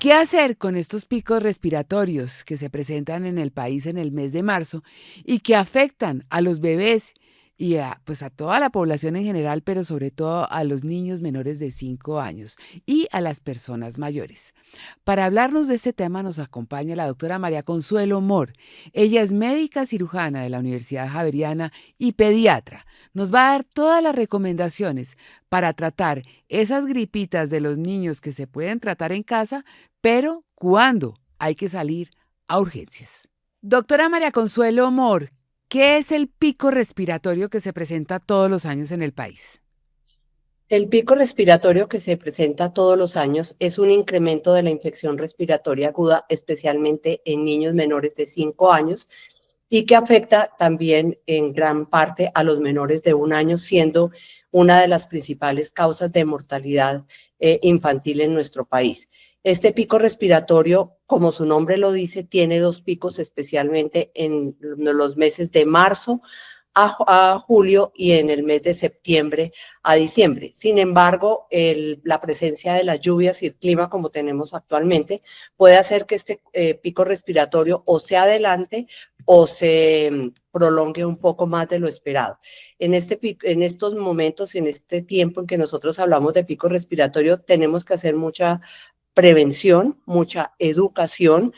¿Qué hacer con estos picos respiratorios que se presentan en el país en el mes de marzo y que afectan a los bebés y pues a toda la población en general, pero sobre todo a los niños menores de 5 años y a las personas mayores? Para hablarnos de este tema nos acompaña la doctora María Consuelo Mor. Ella es médica cirujana de la Universidad Javeriana y pediatra. Nos va a dar todas las recomendaciones para tratar esas gripitas de los niños que se pueden tratar en casa, pero ¿cuándo hay que salir a urgencias? Doctora María Consuelo Mor, ¿qué es el pico respiratorio que se presenta todos los años en el país? El pico respiratorio que se presenta todos los años es un incremento de la infección respiratoria aguda, especialmente en niños menores de 5 años, y que afecta también en gran parte a los menores de 1 año, siendo una de las principales causas de mortalidad infantil en nuestro país. Este pico respiratorio, como su nombre lo dice, tiene dos picos, especialmente en los meses de marzo a julio y en el mes de septiembre a diciembre. Sin embargo, la presencia de las lluvias y el clima como tenemos actualmente puede hacer que este pico respiratorio o se adelante o se prolongue un poco más de lo esperado. En estos momentos, en este tiempo en que nosotros hablamos de pico respiratorio, tenemos que hacer mucha prevención, mucha educación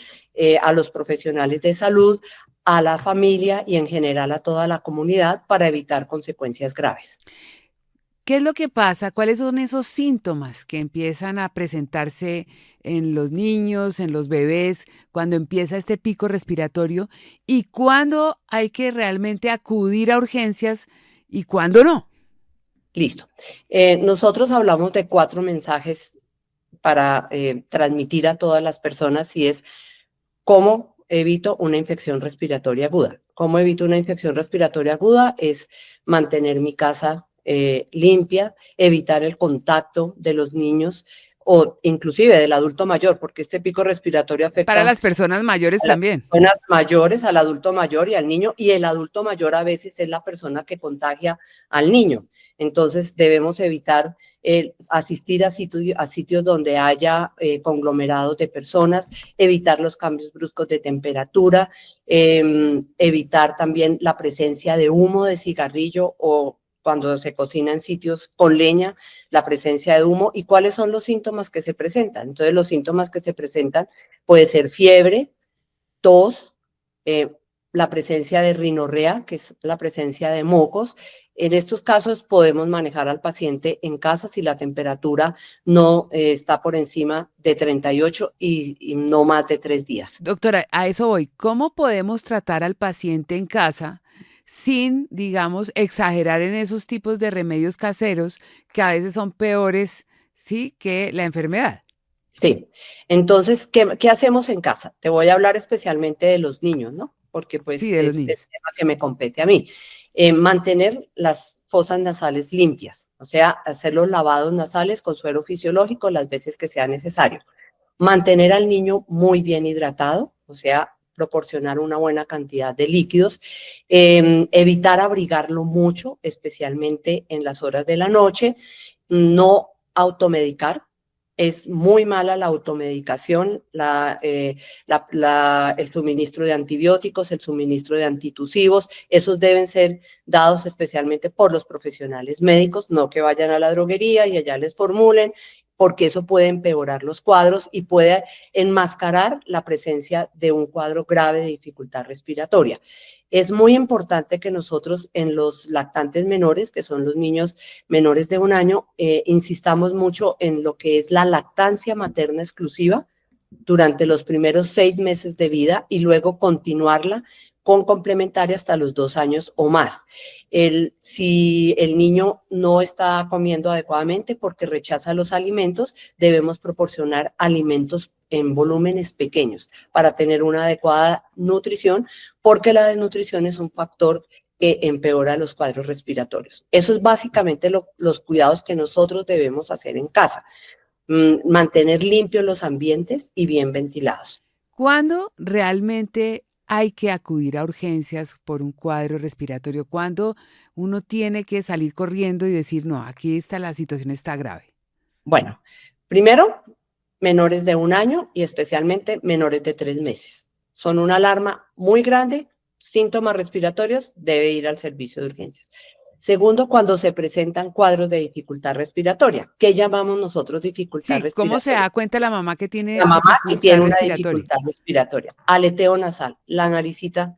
a los profesionales de salud, a la familia y en general a toda la comunidad para evitar consecuencias graves. ¿Qué es lo que pasa? ¿Cuáles son esos síntomas que empiezan a presentarse en los niños, en los bebés, cuando empieza este pico respiratorio? ¿Y cuándo hay que realmente acudir a urgencias y cuándo no? Listo. Nosotros hablamos de 4 mensajes para transmitir a todas las personas y es cómo evito una infección respiratoria aguda. ¿Cómo evito una infección respiratoria aguda? Es mantener mi casa limpia, evitar el contacto de los niños o inclusive del adulto mayor, porque este pico respiratorio Para afecta las personas mayores a las también. personas mayores, al adulto mayor y al niño, y el adulto mayor a veces es la persona que contagia al niño. Entonces debemos evitar asistir a sitios donde haya conglomerados de personas, evitar los cambios bruscos de temperatura, evitar también la presencia de humo de cigarrillo o cuando se cocina en sitios con leña, la presencia de humo. ¿Y cuáles son los síntomas que se presentan? Entonces, los síntomas que se presentan puede ser fiebre, tos, eh, la presencia de rinorrea, que es la presencia de mocos. En estos casos podemos manejar al paciente en casa si la temperatura no está por encima de 38 y no más de 3 días. Doctora, a eso voy. ¿Cómo podemos tratar al paciente en casa sin, digamos, exagerar en esos tipos de remedios caseros que a veces son peores, sí, que la enfermedad? Sí, entonces, ¿qué hacemos en casa? Te voy a hablar especialmente de los niños, ¿no? Porque Sí, pues de los es el niños. tema que me compete a mí. Mantener las fosas nasales limpias, o sea, hacer los lavados nasales con suero fisiológico las veces que sea necesario. Mantener al niño muy bien hidratado, o sea, proporcionar una buena cantidad de líquidos, evitar abrigarlo mucho, especialmente en las horas de la noche, no automedicar. Es muy mala la automedicación, el suministro de antibióticos, el suministro de antitusivos. Esos deben ser dados especialmente por los profesionales médicos, no que vayan a la droguería y allá les formulen, porque eso puede empeorar los cuadros y puede enmascarar la presencia de un cuadro grave de dificultad respiratoria. Es muy importante que nosotros en los lactantes menores, que son los niños menores de 1 año, insistamos mucho en lo que es la lactancia materna exclusiva durante los primeros 6 meses de vida y luego continuarla con complementaria hasta los 2 años o más. Si el niño no está comiendo adecuadamente porque rechaza los alimentos, debemos proporcionar alimentos en volúmenes pequeños para tener una adecuada nutrición, porque la desnutrición es un factor que empeora los cuadros respiratorios. Eso es básicamente los cuidados que nosotros debemos hacer en casa. Mantener limpios los ambientes y bien ventilados. ¿Cuándo realmente hay que acudir a urgencias por un cuadro respiratorio? ¿Cuándo uno tiene que salir corriendo y decir, no, aquí está la situación está grave? Bueno, primero, menores de 1 año y especialmente menores de 3 meses. Son una alarma muy grande, síntomas respiratorios, debe ir al servicio de urgencias. Segundo, cuando se presentan cuadros de dificultad respiratoria. ¿Qué llamamos nosotros dificultad Sí, ¿cómo se da respiratoria? cuenta la mamá que tiene La mamá que dificultad tiene una respiratoria? dificultad respiratoria, aleteo nasal, la naricita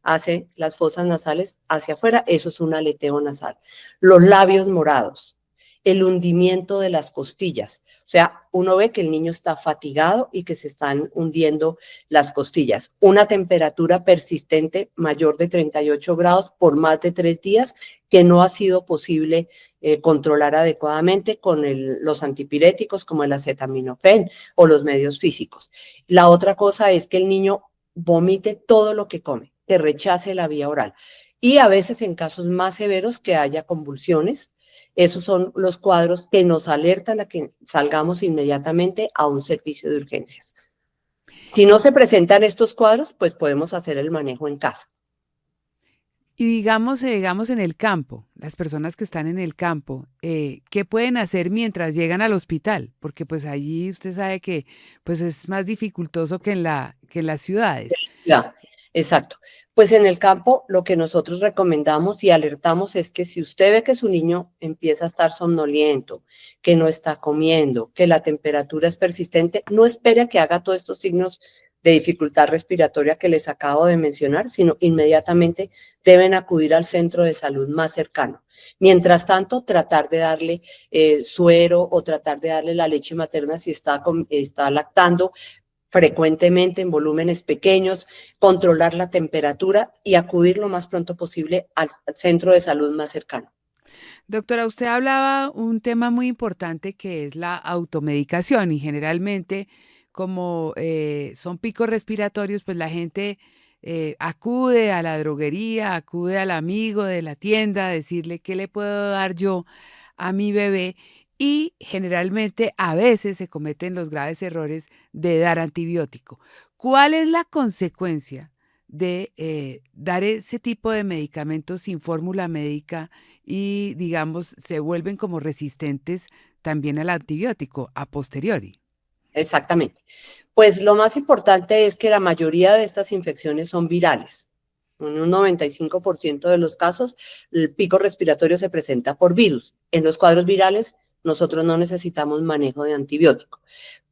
hace las fosas nasales hacia afuera, eso es un aleteo nasal. Los labios morados, el hundimiento de las costillas, o sea, uno ve que el niño está fatigado y que se están hundiendo las costillas. Una temperatura persistente mayor de 38 grados por más de 3 días que no ha sido posible controlar adecuadamente con los antipiréticos como el acetaminofén o los medios físicos. La otra cosa es que el niño vomite todo lo que come, que rechace la vía oral. Y a veces en casos más severos que haya convulsiones, esos son los cuadros que nos alertan a que salgamos inmediatamente a un servicio de urgencias. Si no se presentan estos cuadros, pues podemos hacer el manejo en casa. Y digamos en el campo, las personas que están en el campo, ¿qué pueden hacer mientras llegan al hospital? Porque pues allí usted sabe que pues es más dificultoso que en las ciudades. Ya, exacto. Pues en el campo lo que nosotros recomendamos y alertamos es que si usted ve que su niño empieza a estar somnoliento, que no está comiendo, que la temperatura es persistente, no espere a que haga todos estos signos de dificultad respiratoria que les acabo de mencionar, sino inmediatamente deben acudir al centro de salud más cercano. Mientras tanto, tratar de darle suero o tratar de darle la leche materna si está lactando, frecuentemente en volúmenes pequeños, controlar la temperatura y acudir lo más pronto posible al centro de salud más cercano. Doctora, usted hablaba un tema muy importante que es la automedicación y generalmente como son picos respiratorios, pues la gente acude a la droguería, acude al amigo de la tienda a decirle qué le puedo dar yo a mi bebé y generalmente a veces se cometen los graves errores de dar antibiótico. ¿Cuál es la consecuencia de dar ese tipo de medicamentos sin fórmula médica y, digamos, se vuelven como resistentes también al antibiótico a posteriori? Exactamente. Pues lo más importante es que la mayoría de estas infecciones son virales. En un 95% de los casos, el pico respiratorio se presenta por virus. En los cuadros virales, nosotros no necesitamos manejo de antibiótico.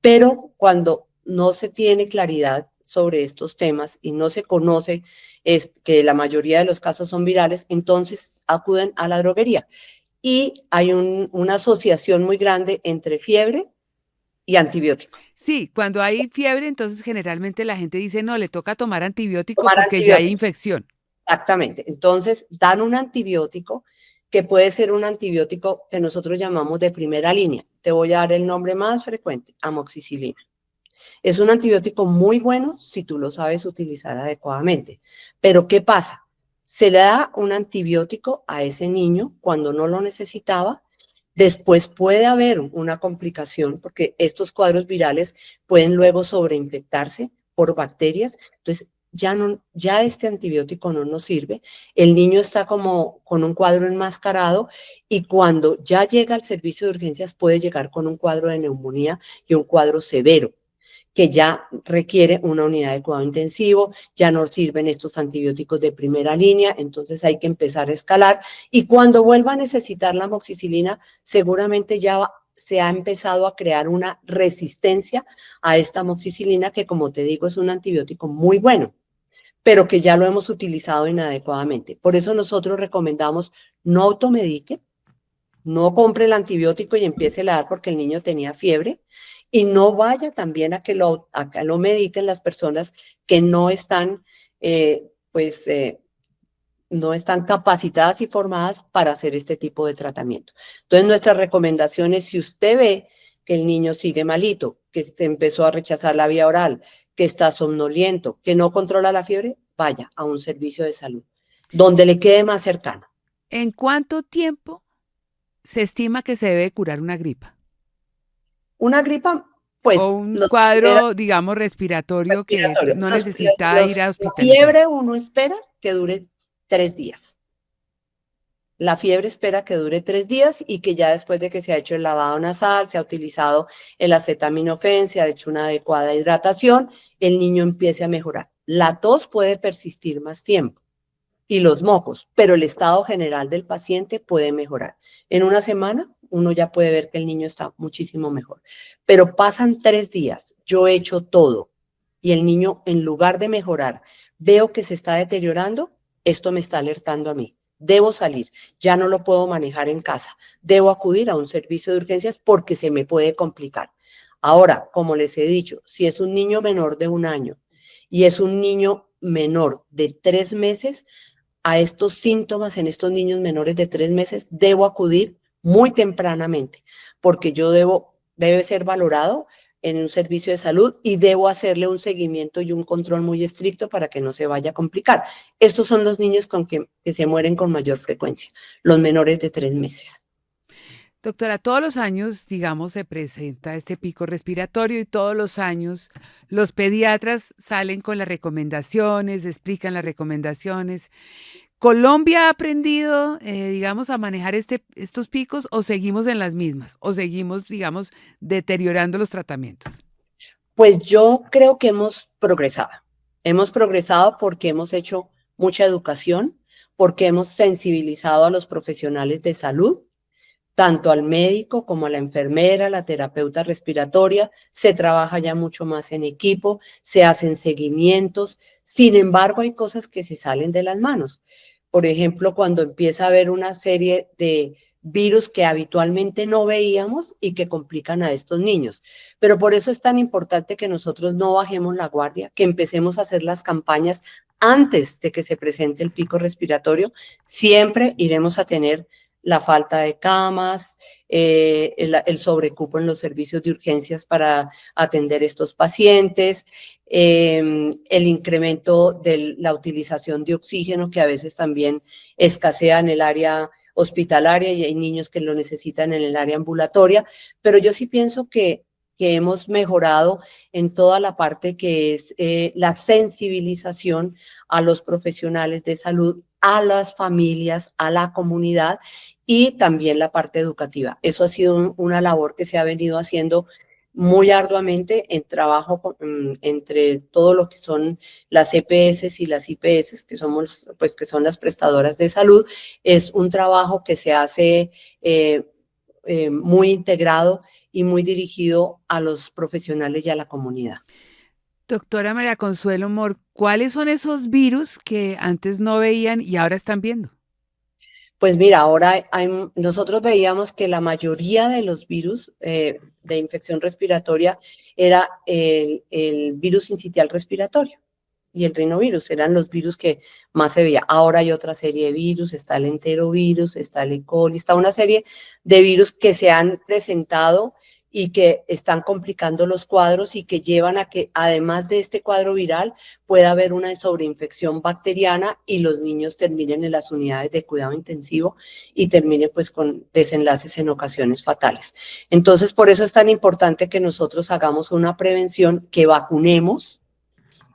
Pero cuando no se tiene claridad sobre estos temas y no se conoce que la mayoría de los casos son virales, entonces acuden a la droguería. Y hay una asociación muy grande entre fiebre y antibiótico. Sí, cuando hay fiebre, entonces generalmente la gente dice, no, le toca tomar antibiótico Tomar porque ya hay antibiótico. infección. Exactamente. Entonces, dan un antibiótico que puede ser un antibiótico que nosotros llamamos de primera línea. Te voy a dar el nombre más frecuente, amoxicilina. Es un antibiótico muy bueno si tú lo sabes utilizar adecuadamente. Pero ¿qué pasa? Se le da un antibiótico a ese niño cuando no lo necesitaba. Después puede haber una complicación porque estos cuadros virales pueden luego sobreinfectarse por bacterias. Entonces, ya este antibiótico no nos sirve. El niño está como con un cuadro enmascarado y cuando ya llega al servicio de urgencias puede llegar con un cuadro de neumonía y un cuadro severo que ya requiere una unidad de cuidado intensivo, ya no sirven estos antibióticos de primera línea, entonces hay que empezar a escalar y cuando vuelva a necesitar la amoxicilina, seguramente se ha empezado a crear una resistencia a esta amoxicilina que, como te digo, es un antibiótico muy bueno, pero que ya lo hemos utilizado inadecuadamente. Por eso nosotros recomendamos no automedique, no compre el antibiótico y empiece a dar porque el niño tenía fiebre y no vaya también a que lo mediquen las personas que no están, pues, no están capacitadas y formadas para hacer este tipo de tratamiento. Entonces, nuestra recomendación es si usted ve que el niño sigue malito, que se empezó a rechazar la vía oral, que está somnoliento, que no controla la fiebre, vaya a un servicio de salud, donde le quede más cercano. ¿En cuánto tiempo se estima que se debe curar una gripa? Una gripa, O pues, un los primeros cuadro, digamos, respiratorio que respiratorio. no necesita ir a La hospitalizarse. fiebre uno espera que dure 3 días. La fiebre espera que dure 3 días y que ya después de que se ha hecho el lavado nasal, se ha utilizado el acetaminofén, se ha hecho una adecuada hidratación, el niño empiece a mejorar. La tos puede persistir más tiempo y los mocos, pero el estado general del paciente puede mejorar. En una semana uno ya puede ver que el niño está muchísimo mejor, pero pasan 3 días, yo he hecho todo y el niño en lugar de mejorar, veo que se está deteriorando, esto me está alertando a mí. Debo salir, ya no lo puedo manejar en casa, debo acudir a un servicio de urgencias porque se me puede complicar. Ahora, como les he dicho, si es un niño menor de 1 año y es un niño menor de 3 meses, a estos síntomas en estos niños menores de 3 meses, debo acudir muy tempranamente, porque debe ser valorado en un servicio de salud y debo hacerle un seguimiento y un control muy estricto para que no se vaya a complicar. Estos son los niños que se mueren con mayor frecuencia, los menores de 3 meses. Doctora, todos los años, digamos, se presenta este pico respiratorio y todos los años los pediatras salen con las recomendaciones, explican las recomendaciones. ¿Colombia ha aprendido, digamos, a manejar estos picos o seguimos en las mismas? ¿O seguimos, digamos, deteriorando los tratamientos? Pues yo creo que hemos progresado. Hemos progresado porque hemos hecho mucha educación, porque hemos sensibilizado a los profesionales de salud, tanto al médico como a la enfermera, la terapeuta respiratoria, se trabaja ya mucho más en equipo, se hacen seguimientos. Sin embargo, hay cosas que se salen de las manos. Por ejemplo, cuando empieza a haber una serie de virus que habitualmente no veíamos y que complican a estos niños. Pero por eso es tan importante que nosotros no bajemos la guardia, que empecemos a hacer las campañas antes de que se presente el pico respiratorio. Siempre iremos a tener la falta de camas, el sobrecupo en los servicios de urgencias para atender estos pacientes, el incremento de la utilización de oxígeno, que a veces también escasea en el área hospitalaria y hay niños que lo necesitan en el área ambulatoria, pero yo sí pienso que hemos mejorado en toda la parte que es la sensibilización a los profesionales de salud, a las familias, a la comunidad y también la parte educativa. Eso ha sido una labor que se ha venido haciendo muy arduamente en trabajo entre todo lo que son las EPS y las IPS, que son las prestadoras de salud. Es un trabajo que se hace muy integrado y muy dirigido a los profesionales y a la comunidad. Doctora María Consuelo Mor, ¿cuáles son esos virus que antes no veían y ahora están viendo? Pues mira, ahora nosotros veíamos que la mayoría de los virus de infección respiratoria era el virus sincitial respiratorio y el rinovirus, eran los virus que más se veía. Ahora hay otra serie de virus, está el enterovirus, está el E. coli, está una serie de virus que se han presentado y que están complicando los cuadros y que llevan a que, además de este cuadro viral, pueda haber una sobreinfección bacteriana y los niños terminen en las unidades de cuidado intensivo y terminen pues con desenlaces en ocasiones fatales. Entonces, por eso es tan importante que nosotros hagamos una prevención, que vacunemos.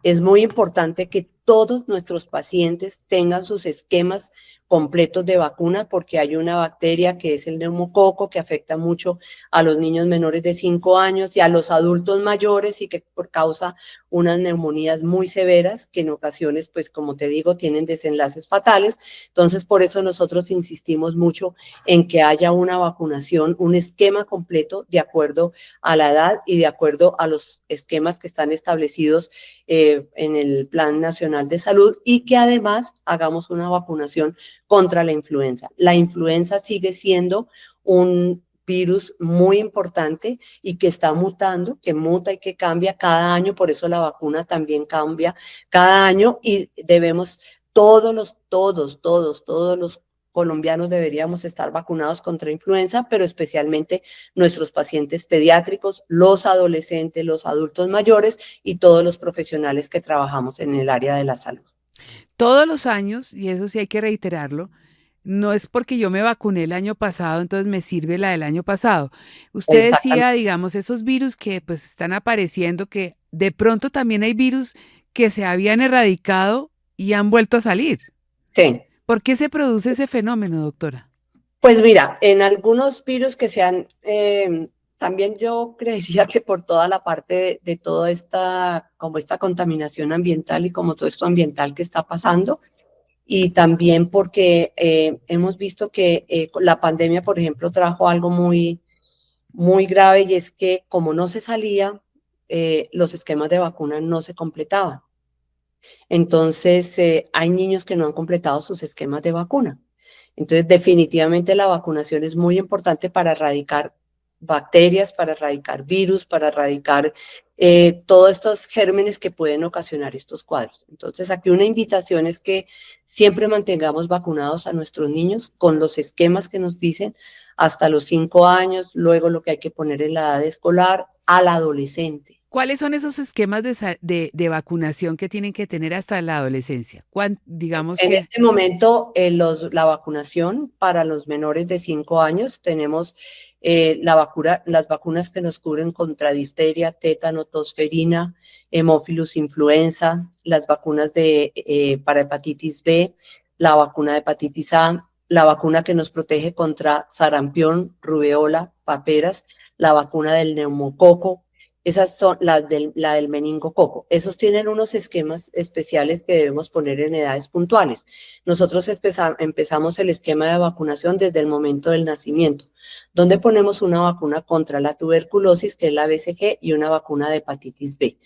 Es muy importante que todos nuestros pacientes tengan sus esquemas completos de vacuna porque hay una bacteria que es el neumococo que afecta mucho a los niños menores de 5 años y a los adultos mayores y que causa unas neumonías muy severas que en ocasiones, pues como te digo, tienen desenlaces fatales. Entonces, por eso nosotros insistimos mucho en que haya una vacunación, un esquema completo de acuerdo a la edad y de acuerdo a los esquemas que están establecidos en el Plan Nacional de Salud y que además hagamos una vacunación contra la influenza. La influenza sigue siendo un virus muy importante y que está mutando, que muta y que cambia cada año, por eso la vacuna también cambia cada año y debemos todos los colombianos deberíamos estar vacunados contra influenza, pero especialmente nuestros pacientes pediátricos, los adolescentes, los adultos mayores y todos los profesionales que trabajamos en el área de la salud. Todos los años, y eso sí hay que reiterarlo, no es porque yo me vacuné el año pasado, entonces me sirve la del año pasado. Usted decía, Exactamente. digamos, esos virus que pues están apareciendo, que de pronto también hay virus que se habían erradicado y han vuelto a salir. Sí. ¿Por qué se produce ese fenómeno, doctora? Pues mira, en algunos virus que se han, también yo creería que por toda la parte de toda esta, como esta contaminación ambiental y como todo esto ambiental que está pasando, y también porque hemos visto que la pandemia, por ejemplo, trajo algo muy grave y es que como no se salía, los esquemas de vacuna no se completaban. Entonces, hay niños que no han completado sus esquemas de vacuna. Entonces, definitivamente la vacunación es muy importante para erradicar bacterias, para erradicar virus, para erradicar todos estos gérmenes que pueden ocasionar estos cuadros. Entonces, aquí una invitación es que siempre mantengamos vacunados a nuestros niños con los esquemas que nos dicen hasta los 5 años, luego lo que hay que poner en la edad escolar, al adolescente. ¿Cuáles son esos esquemas de vacunación que tienen que tener hasta la adolescencia? Digamos En que es este momento, la vacunación para los menores de 5 años, tenemos las vacunas que nos cubren contra difteria, tétano, tosferina, hemófilus influenza, las vacunas para hepatitis B, la vacuna de hepatitis A, la vacuna que nos protege contra sarampión, rubeola, paperas, la vacuna del neumococo. Esas son la del meningococo. Esos tienen unos esquemas especiales que debemos poner en edades puntuales. Nosotros empezamos el esquema de vacunación desde el momento del nacimiento, donde ponemos una vacuna contra la tuberculosis, que es la BCG, y una vacuna de hepatitis B.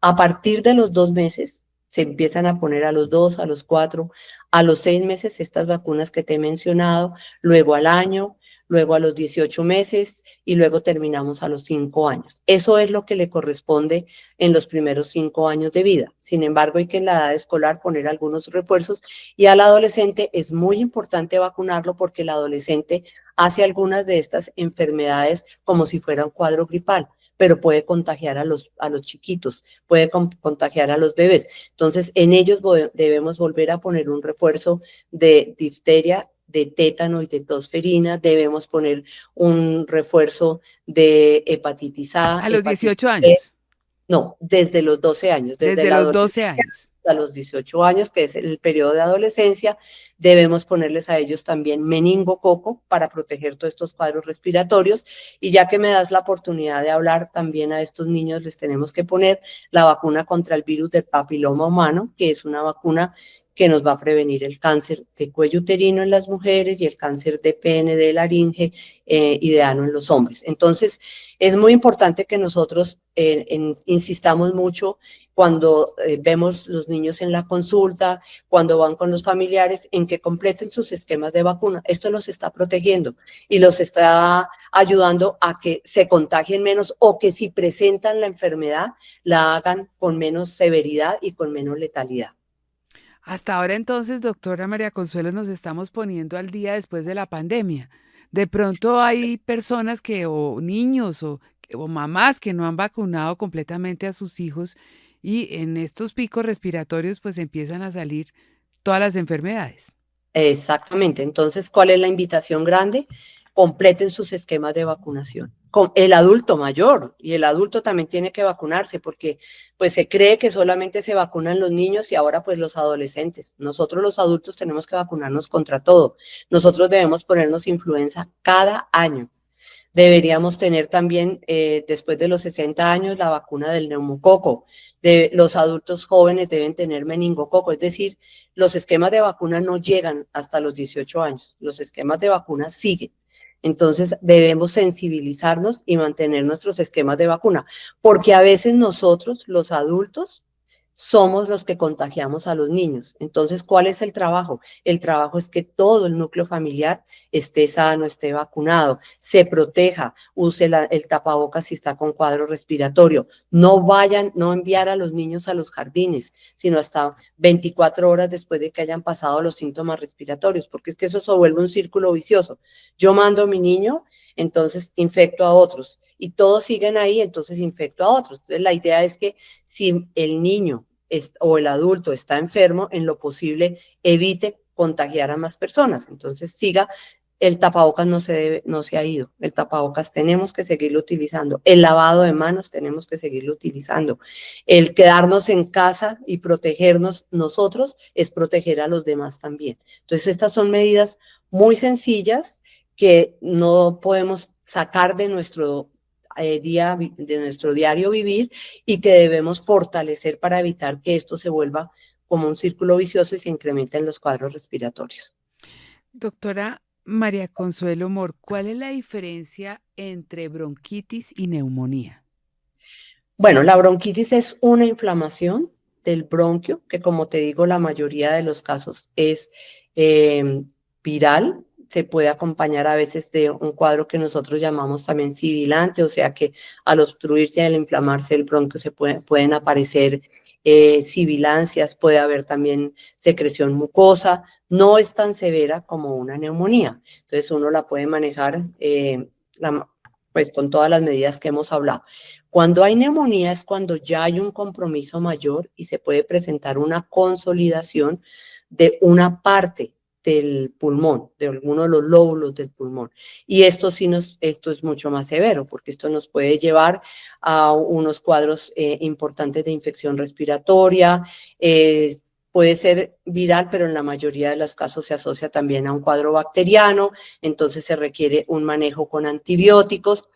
A partir de los 2 meses, se empiezan a poner a los 2, a los 4, a los 6 meses estas vacunas que te he mencionado, luego al año, luego a los 18 meses y luego terminamos a los 5 años. Eso es lo que le corresponde en los primeros 5 años de vida. Sin embargo, hay que en la edad escolar poner algunos refuerzos y al adolescente es muy importante vacunarlo porque el adolescente hace algunas de estas enfermedades como si fuera un cuadro gripal, pero puede contagiar a los chiquitos, puede contagiar a los bebés. Entonces, en ellos debemos volver a poner un refuerzo de difteria, de tétano y de tosferina, debemos poner un refuerzo de hepatitis A, a los hepatitis 18 B, años, no, desde los 12 años, desde desde la los 12 adolescencia años. a los 18 años, que es el periodo de adolescencia, debemos ponerles a ellos también meningococo para proteger todos estos cuadros respiratorios. Y ya que me das la oportunidad de hablar, también a estos niños les tenemos que poner la vacuna contra el virus del papiloma humano, que es una vacuna que nos va a prevenir el cáncer de cuello uterino en las mujeres y el cáncer de pene, de laringe y de ano en los hombres. Entonces, es muy importante que nosotros insistamos mucho cuando vemos los niños en la consulta, cuando van con los familiares, en que completen sus esquemas de vacuna. Esto los está protegiendo y los está ayudando a que se contagien menos o que si presentan la enfermedad, la hagan con menos severidad y con menos letalidad. Hasta ahora entonces, doctora María Consuelo, nos estamos poniendo al día después de la pandemia. De pronto hay personas o niños o mamás que no han vacunado completamente a sus hijos y en estos picos respiratorios pues empiezan a salir todas las enfermedades. Exactamente. Entonces, ¿cuál es la invitación grande? Completen sus esquemas de vacunación. Con el adulto mayor y el adulto también tiene que vacunarse porque pues se cree que solamente se vacunan los niños y ahora pues los adolescentes. Nosotros los adultos tenemos que vacunarnos contra todo. Nosotros debemos ponernos influenza cada año. Deberíamos tener también, después de los 60 años, la vacuna del neumococo. Los adultos jóvenes deben tener meningococo, es decir, los esquemas de vacuna no llegan hasta los 18 años, los esquemas de vacuna siguen. Entonces, debemos sensibilizarnos y mantener nuestros esquemas de vacuna, porque a veces nosotros, los adultos, somos los que contagiamos a los niños. Entonces, ¿cuál es el trabajo? El trabajo es que todo el núcleo familiar esté sano, esté vacunado, se proteja, use el tapabocas si está con cuadro respiratorio. No enviar a los niños a los jardines, sino hasta 24 horas después de que hayan pasado los síntomas respiratorios, porque es que eso se vuelve un círculo vicioso. Yo mando a mi niño, entonces infecto a otros. Y todos siguen ahí, entonces infecto a otros. Entonces, la idea es que si el niño o el adulto está enfermo, en lo posible evite contagiar a más personas. Entonces siga el tapabocas no se ha ido. El tapabocas tenemos que seguirlo utilizando. El lavado de manos tenemos que seguirlo utilizando. El quedarnos en casa y protegernos nosotros es proteger a los demás también. Entonces, estas son medidas muy sencillas que no podemos sacar de de nuestro diario vivir y que debemos fortalecer para evitar que esto se vuelva como un círculo vicioso y se incrementen los cuadros respiratorios. Doctora María Consuelo Mor, ¿cuál es la diferencia entre bronquitis y neumonía? Bueno, la bronquitis es una inflamación del bronquio, que como te digo, la mayoría de los casos es eh, viral. Se puede acompañar a veces de un cuadro que nosotros llamamos también sibilante, o sea que al obstruirse y al inflamarse el bronquio pueden aparecer sibilancias, puede haber también secreción mucosa. No es tan severa como una neumonía, entonces uno la puede manejar pues con todas las medidas que hemos hablado. Cuando hay neumonía es cuando ya hay un compromiso mayor y se puede presentar una consolidación de una parte del pulmón, de alguno de los lóbulos del pulmón. Y esto es mucho más severo porque esto nos puede llevar a unos cuadros importantes de infección respiratoria. Puede ser viral, pero en la mayoría de los casos se asocia también a un cuadro bacteriano, entonces se requiere un manejo con antibióticos.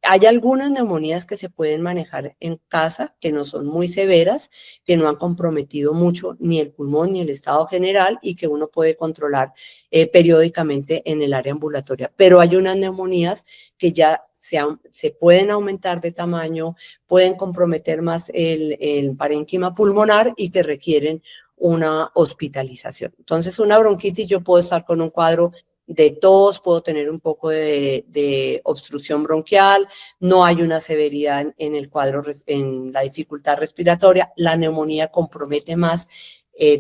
Hay algunas neumonías que se pueden manejar en casa, que no son muy severas, que no han comprometido mucho ni el pulmón ni el estado general y que uno puede controlar periódicamente en el área ambulatoria. Pero hay unas neumonías que ya se pueden aumentar de tamaño, pueden comprometer más el parénquima pulmonar y que requieren una hospitalización. Entonces, una bronquitis, yo puedo estar con un cuadro de tos, puedo tener un poco de obstrucción bronquial, no hay una severidad en el cuadro, en la dificultad respiratoria. La neumonía compromete más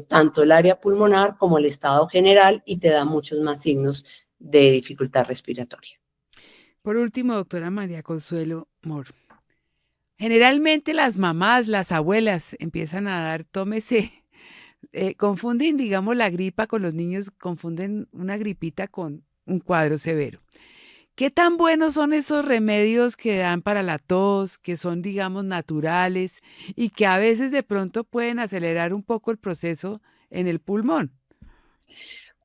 tanto el área pulmonar como el estado general y te da muchos más signos de dificultad respiratoria. Por último, doctora María Consuelo Mor, generalmente las mamás, las abuelas empiezan a dar, tómese, confunden, digamos, la gripa con los niños, confunden una gripita con un cuadro severo. ¿Qué tan buenos son esos remedios que dan para la tos, que son, digamos, naturales y que a veces de pronto pueden acelerar un poco el proceso en el pulmón?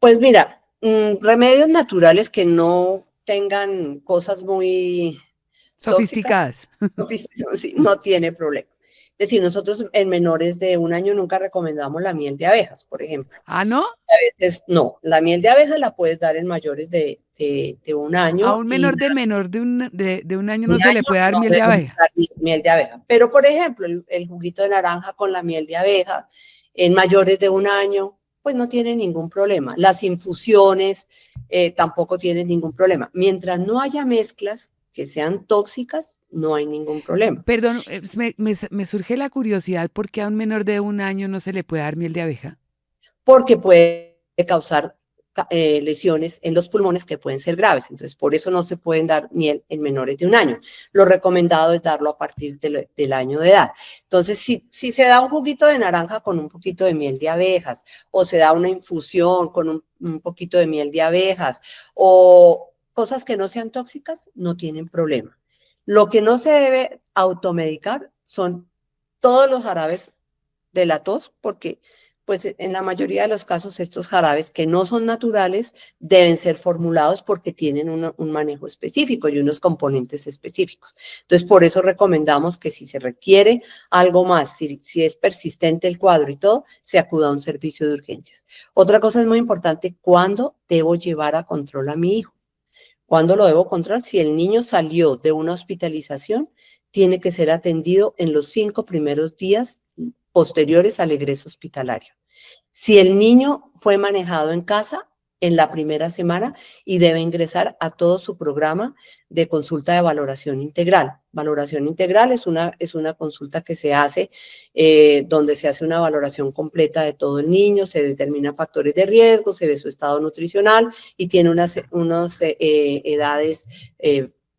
Pues mira, remedios naturales que no tengan cosas muy tóxicas, Sofisticadas. sí, no tiene problema. Es decir, nosotros en menores de un año nunca recomendamos la miel de abejas, por ejemplo. ¿Ah, no? A veces no, la miel de abeja la puedes dar en mayores de un A año un y menor de un año un no se le año puede dar no miel de debemos abeja. dar miel de abeja. Pero, por ejemplo, el juguito de naranja con la miel de abeja en mayores de un año, pues no tiene ningún problema. Las infusiones tampoco tienen ningún problema. Mientras no haya mezclas que sean tóxicas, no hay ningún problema. Perdón, me surge la curiosidad, ¿por qué a un menor de un año no se le puede dar miel de abeja? Porque puede causar lesiones en los pulmones que pueden ser graves. Entonces, por eso no se pueden dar miel en menores de un año. Lo recomendado es darlo a partir del año de edad. Entonces, si se da un juguito de naranja con un poquito de miel de abejas, o se da una infusión con un poquito de miel de abejas, o cosas que no sean tóxicas, no tienen problema. Lo que no se debe automedicar son todos los jarabes de la tos, porque pues en la mayoría de los casos estos jarabes que no son naturales deben ser formulados porque tienen un manejo específico y unos componentes específicos. Entonces, por eso recomendamos que si se requiere algo más, si es persistente el cuadro y todo, se acuda a un servicio de urgencias. Otra cosa es muy importante, ¿cuándo debo llevar a control a mi hijo? ¿Cuándo lo debo controlar? Si el niño salió de una hospitalización, tiene que ser atendido en los 5 primeros días posteriores al egreso hospitalario. Si el niño fue manejado en casa en la primera semana y debe ingresar a todo su programa de consulta de valoración integral. Valoración integral es una consulta que se hace donde se hace una valoración completa de todo el niño, se determinan factores de riesgo, se ve su estado nutricional y tiene unas edades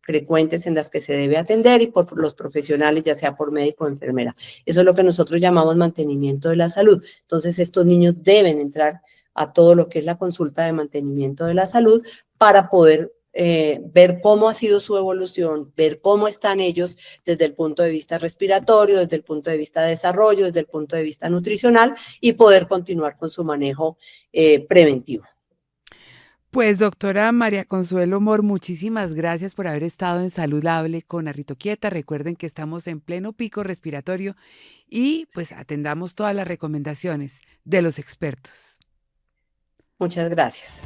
frecuentes en las que se debe atender y por los profesionales, ya sea por médico o enfermera. Eso es lo que nosotros llamamos mantenimiento de la salud. Entonces, estos niños deben entrar a todo lo que es la consulta de mantenimiento de la salud para poder ver cómo ha sido su evolución, ver cómo están ellos desde el punto de vista respiratorio, desde el punto de vista de desarrollo, desde el punto de vista nutricional y poder continuar con su manejo preventivo. Pues doctora María Consuelo Mor, muchísimas gracias por haber estado en Saludable con Arritoquieta. Recuerden que estamos en pleno pico respiratorio y pues atendamos todas las recomendaciones de los expertos. Muchas gracias.